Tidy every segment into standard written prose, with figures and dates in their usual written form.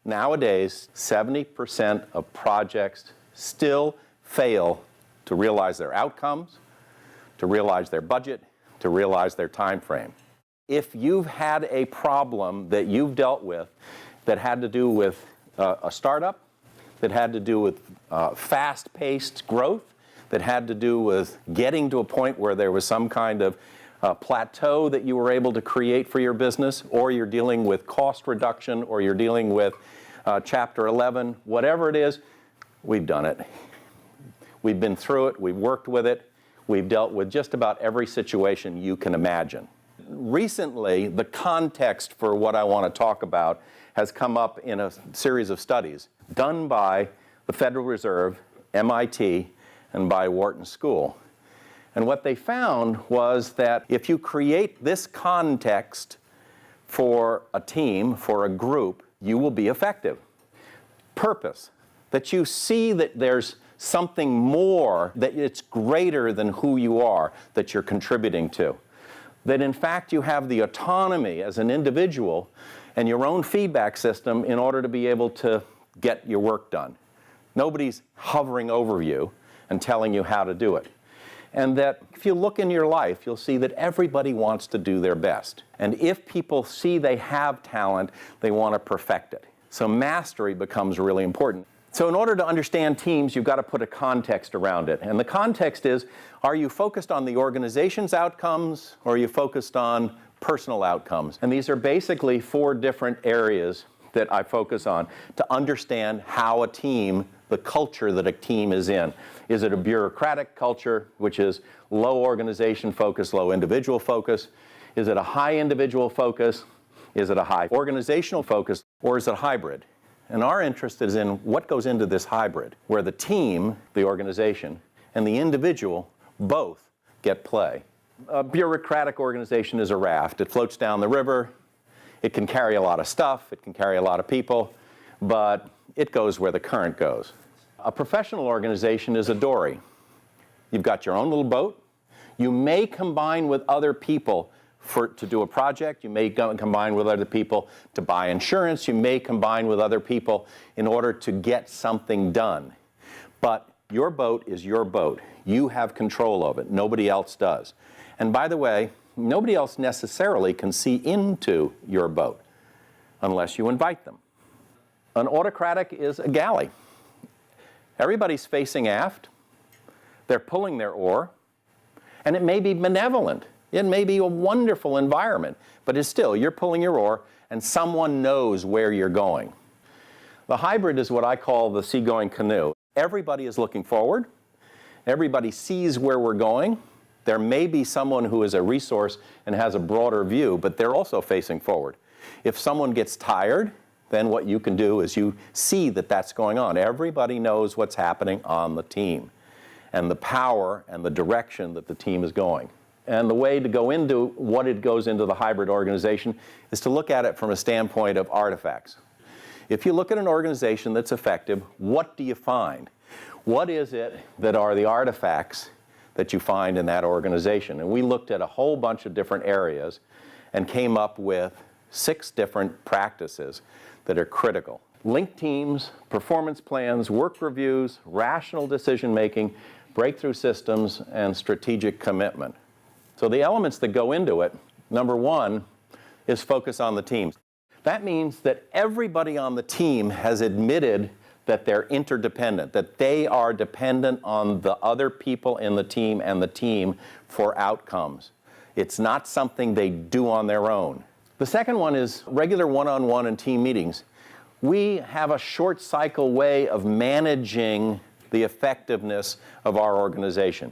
Nowadays, 70% of projects still fail to realize their outcomes, to realize their budget, to realize their time frame. If you've had a problem that you've dealt with that had to do with a startup, that had to do with fast-paced growth, that had to do with getting to a point where there was some kind of plateau that you were able to create for your business, or you're dealing with cost reduction, or you're dealing with Chapter 11, whatever it is, we've done it. We've been through it, we've worked with it, we've dealt with just about every situation you can imagine. Recently, the context for what I want to talk about has come up in a series of studies done by the Federal Reserve, MIT, and by Wharton School. And what they found was that if you create this context for a team, for a group, you will be effective. Purpose, that you see that there's something more, that it's greater than who you are, that you're contributing to. That in fact you have the autonomy as an individual and your own feedback system in order to be able to get your work done. Nobody's hovering over you and telling you how to do it. And that if you look in your life, you'll see that everybody wants to do their best. And if people see they have talent, they want to perfect it. So mastery becomes really important. So in order to understand teams, you've got to put a context around it. And the context is, are you focused on the organization's outcomes, or are you focused on personal outcomes? And these are basically 4 different areas that I focus on to understand how a team, the culture that a team is in. Is it a bureaucratic culture, which is low organization focus, low individual focus? Is it a high individual focus? Is it a high organizational focus? Or is it hybrid? And our interest is in what goes into this hybrid, where the team, the organization, and the individual both get play. A bureaucratic organization is a raft. It floats down the river. It can carry a lot of stuff. It can carry a lot of people. But it goes where the current goes. A professional organization is a dory. You've got your own little boat. You may combine with other people to do a project. You may combine with other people to buy insurance. You may combine with other people in order to get something done. But your boat is your boat. You have control of it. Nobody else does. And by the way, nobody else necessarily can see into your boat unless you invite them. An autocratic is a galley. Everybody's facing aft. They're pulling their oar. And it may be benevolent. It may be a wonderful environment, but it's still, you're pulling your oar and someone knows where you're going. The hybrid is what I call the seagoing canoe. Everybody is looking forward. Everybody sees where we're going. There may be someone who is a resource and has a broader view, but they're also facing forward. If someone gets tired, then what you can do is you see that that's going on. Everybody knows what's happening on the team and the power and the direction that the team is going. And the way to go into what it goes into the hybrid organization is to look at it from a standpoint of artifacts. If you look at an organization that's effective, what do you find? What is it that are the artifacts that you find in that organization? And we looked at a whole bunch of different areas and came up with 6 different practices that are critical. Linked teams, performance plans, work reviews, rational decision making, breakthrough systems, and strategic commitment. So the elements that go into it, number 1 is focus on the team. That means that everybody on the team has admitted that they're interdependent, that they are dependent on the other people in the team and the team for outcomes. It's not something they do on their own. The second one is regular one-on-one and team meetings. We have a short cycle way of managing the effectiveness of our organization.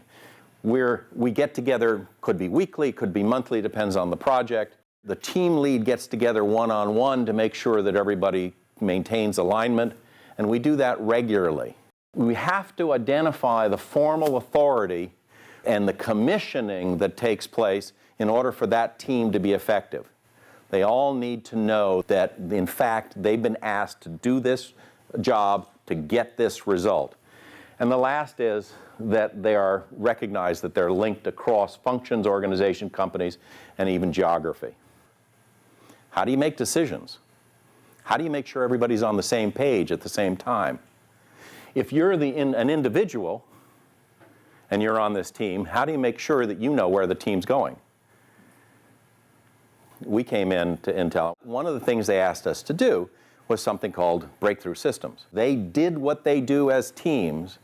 We get together, could be weekly, could be monthly, depends on the project. The team lead gets together one-on-one to make sure that everybody maintains alignment, and we do that regularly. We have to identify the formal authority and the commissioning that takes place in order for that team to be effective. They all need to know that, in fact, they've been asked to do this job to get this result. And the last is that they are recognized that they're linked across functions, organization, companies, and even geography. How do you make decisions? How do you make sure everybody's on the same page at the same time? If you're an individual and you're on this team, how do you make sure that you know where the team's going? We came in to Intel. One of the things they asked us to do was something called breakthrough systems. They did what they do as teams,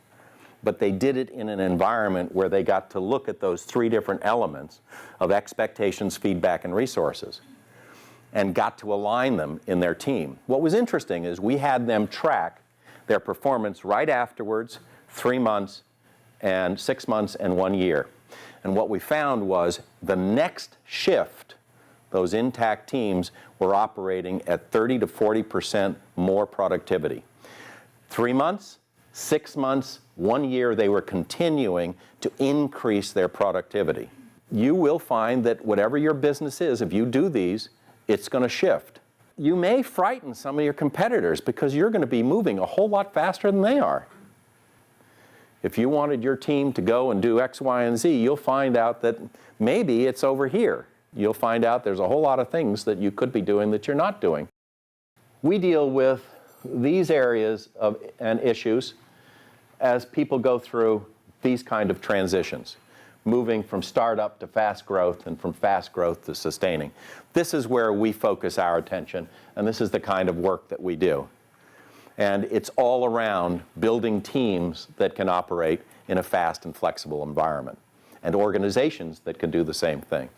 but they did it in an environment where they got to look at those three different elements of expectations, feedback, and resources, and got to align them in their team. What was interesting is we had them track their performance right afterwards, 3 months, and 6 months, and 1 year. And what we found was the next shift, those intact teams were operating at 30 to 40% more productivity. 3 months, 6 months, 1 year, they were continuing to increase their productivity. You will find that whatever your business is, if you do these, it's going to shift. You may frighten some of your competitors because you're going to be moving a whole lot faster than they are. If you wanted your team to go and do X, Y, and Z, you'll find out that maybe it's over here. You'll find out there's a whole lot of things that you could be doing that you're not doing. We deal with these areas and issues as people go through these kind of transitions, moving from startup to fast growth and from fast growth to sustaining. This is where we focus our attention, and this is the kind of work that we do. And it's all around building teams that can operate in a fast and flexible environment, and organizations that can do the same thing.